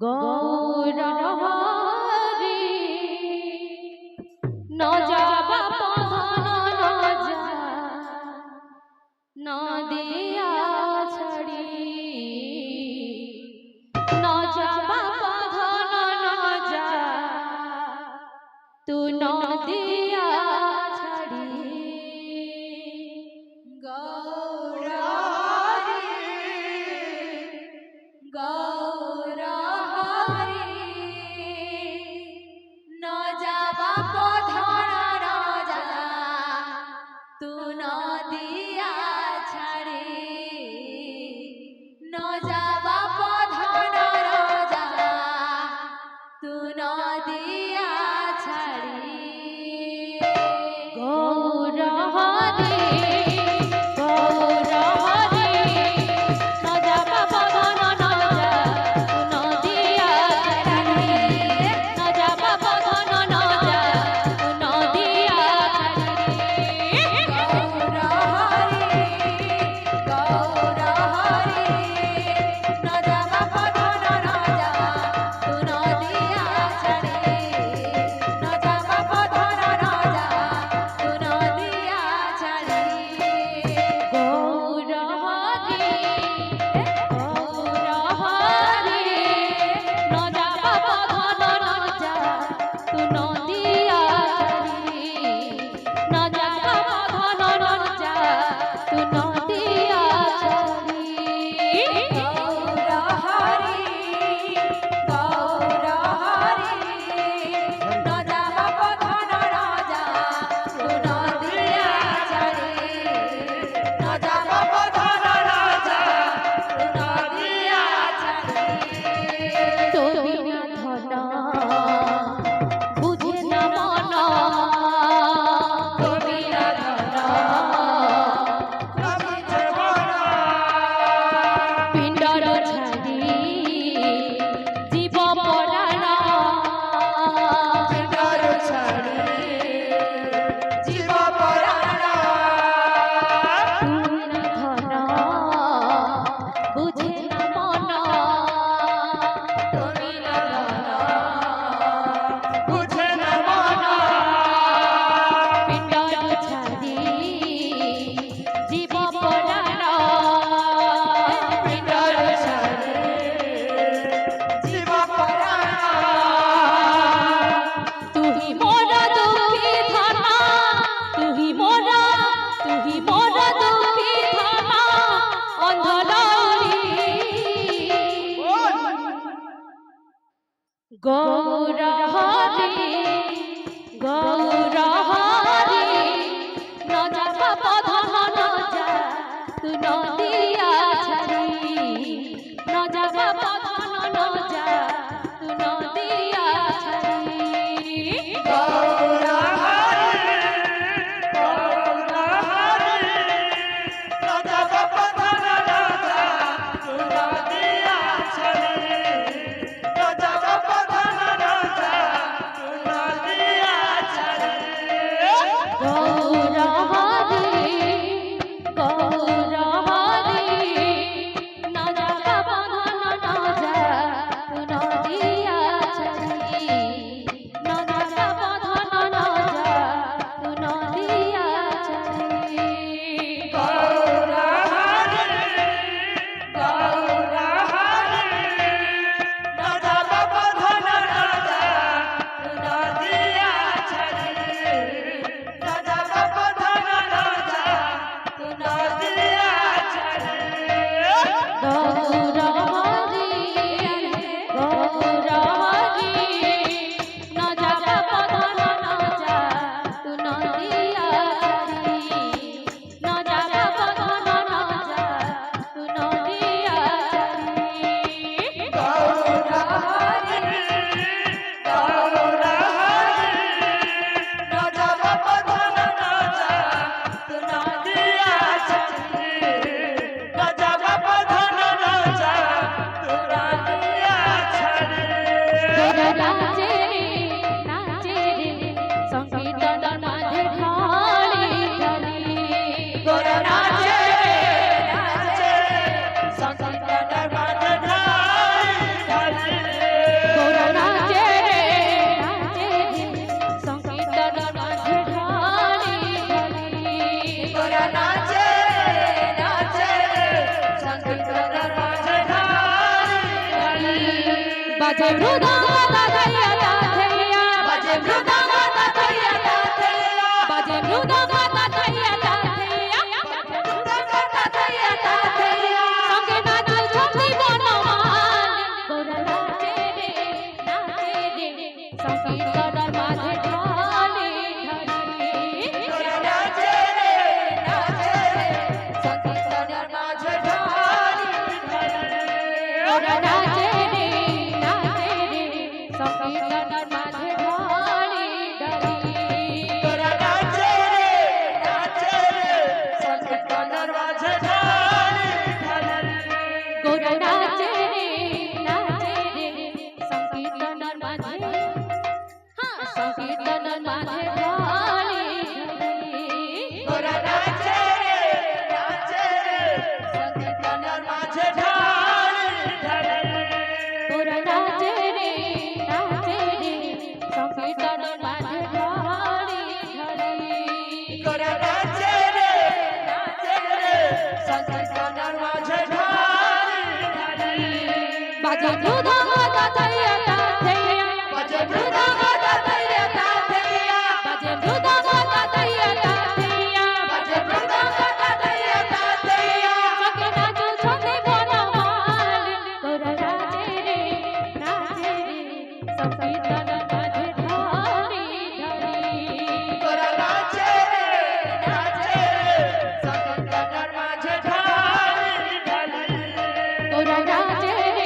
গৌর হরি ন যাবা পধন ন যা নদিয়া ছাড়ি ন যাবা পধন ন যা তু নদিয়া ছাড়ি গৌর হরি গৌর হরি ন যাবা পধন ন যা তু নদিয়া ছাড়ি ন যাবা পধন ন যা তু নদিয়া ছাড়ি গৌর হরি গৌর হরি ন যাবা পধন ন যা তু নদিয়া ছাড়ি ন যাবা পধন ন যা তু নদিয়া ছাড়ি গৌর হরি গৌর হরি ন যাবা পধন ন যা তু নদিয়া ছাড়ি ন যাবা পধন ন যা তু নদিয়া ছাড়ি গৌর হরি গৌর হরি ন যাবা পধন ন যা তু নদিয়া ছাড়ি ন যাবা পধন ন যা তু নদিয়া ছাড়ি গৌর হরি গৌর হরি ন যাবা পধন ন যা তু নদিয়া ছাড়ি ন যাবা পধন ন যা তু নদিয়া ছাড়ি তুমি না ধন বুঝে না মন তুমি না ধন পিণ্ডর ছাড়ি জীব পরাণ পিণ্ডর ছাড়ি জীব পরাণ তুমি না ধন বুঝে না মন তুমি না ধন বুঝে না মন পিণ্ডর ছাড়ি জীব পরাণ পিণ্ডর ছাড়ি জীব পরাণ তুহি মোরা দুঃখী ধন তুহি মোরা দুঃখী ধন অন্ধলৌরি গৌর হরি গৌর হরি ন যাবা পধন ন যা তু নদিয়া ছাড়ি ন যাবা পধন ন যা তু নদিয়া ছাড়ি গৌর হরি গৌর হরি ন যাবা পধন ন যা তু নদিয়া ছাড়ি ন যাবা পধন ন যা তু নদিয়া ছাড়ি গৌর হরি গৌর হরি ন যাবা পধন ন যা তু নদিয়া ছাড়ি ন যাবা পধন ন যা তু নদিয়া ছাড়ি গৌর হরি গৌর হরি ন যাবা পধন ন যা তু নদিয়া ছাড়ি ন যাবা পধন ন যা তু নদিয়া ছাড়ি গৌর হরি গৌর হরি ন যাবা পধন ন যা তু নদিয়া ছাড়ি ন যাবা পধন ন যা তু নদিয়া ছাড়ি গৌর হরি গৌর হরি ন যাবা পধন ন যা তু নদিয়া ছাড়ি ন যাবা পধন ন যা তু নদিয়া ছাড়ি নাচে রে সংকীর্তন মাঝে ঢালি ঢালি গোর নাচে রে সংকীর্তন মাঝে ঢালি বাজে মৃদঙ্গ দাদাইয়া দাদাইয়া বাজে মৃদঙ্গ দাদাইয়া দাদাইয়া বাজে মৃদঙ্গ দাদাইয়া দাদাইয়া মৃদঙ্গ দাদাইয়া দাদাইয়া সঙ্গে নাচে ঝুমকি বনমাল গোরা নাচে রে সংকীর্তনের মাঝে ঢালি ঢালি গোরা নাচে রে সংকীর্তনের মাঝে ঢালি ঢালি গোরা নাচে রে সংকীর্তনের মাঝে ঢালি ঢালি গোরা নাচে রে সংকীর্তনের মাঝে ঢালি ঢালি গোরা নাচে রে সংকীর্তনের মাঝে সংকীর্তনের মাঝে ঢালি ঢালি গোরা নাচে রে সংকীর্তনের মাঝে ঢালি ঢালি গোরা নাচে রে সংকীর্তনের মাঝে ঢালি ঢালি গোরা নাচে রে সংকীর্তনের মাঝে ঢালি ঢালি বাজে মৃদঙ্গ দাদাইয়া দাদাইয়া বাজে মৃদঙ্গ দাদাইয়া দাদাইয়া বাজে মৃদঙ্গ দাদাইয়া দাদাইয়া বাজে মৃদঙ্গ দাদাইয়া দাদাইয়া সঙ্গে নাচে ঝুমকি বনমাল গোরা নাচে রে সংকীর্তনের মাঝে ঢালি ঢালি গোরা নাচে রে সংকীর্তনের মাঝে ঢালি ঢালি গোরা নাচে রে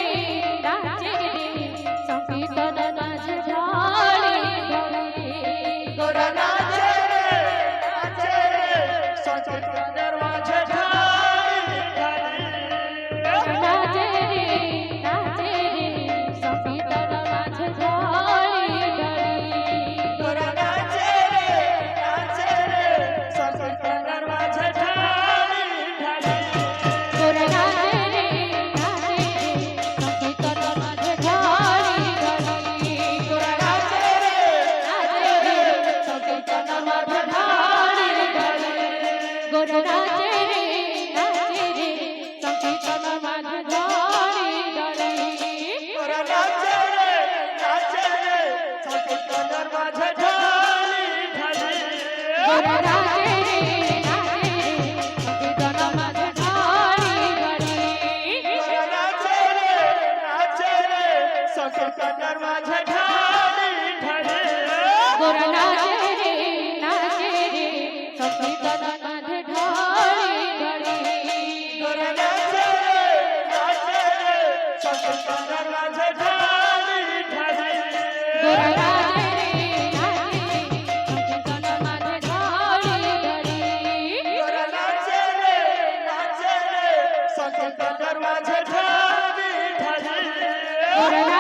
সংকীর্তনের মাঝে ঢালি ঢালি গোরা নাচে রে সংকীর্তনের মাঝে ঢালি ঢালি নাচে রে সংকীর্তনের মাঝে ঢালি ঢালি গোরা নাচে রে সংকীর্তনের মাঝে ঢালি ঢালি গোরা নাচে রে সংকীর্তনের মাঝে ঢালি ঢালি গোরা নাচে রে সংকীর্তনের মাঝে ঢালি ঢালি গোরা নাচে রে সংকীর্তনের মাঝে ঢালি ঢালি গোরা নাচে রে সংকীর্তনের মাঝে ঢালি ঢালি গোরা নাচে রে সংকীর্তনের মাঝে ঢালি ঢালি গোরা নাচে রে সংকীর্তনের মাঝে ঢালি ঢালি গোরা নাচে রে সংকীর্তনের মাঝে ঢালি ঢালি গোরা নাচে রে সংকীর্তনের মাঝে ঢালি ঢালি গোরা নাচে রে সংকীর্তনের মাঝে ঢালি ঢালি গোরা নাচে রে সংকীর্তনের মাঝে ঢালি ঢালি গোরা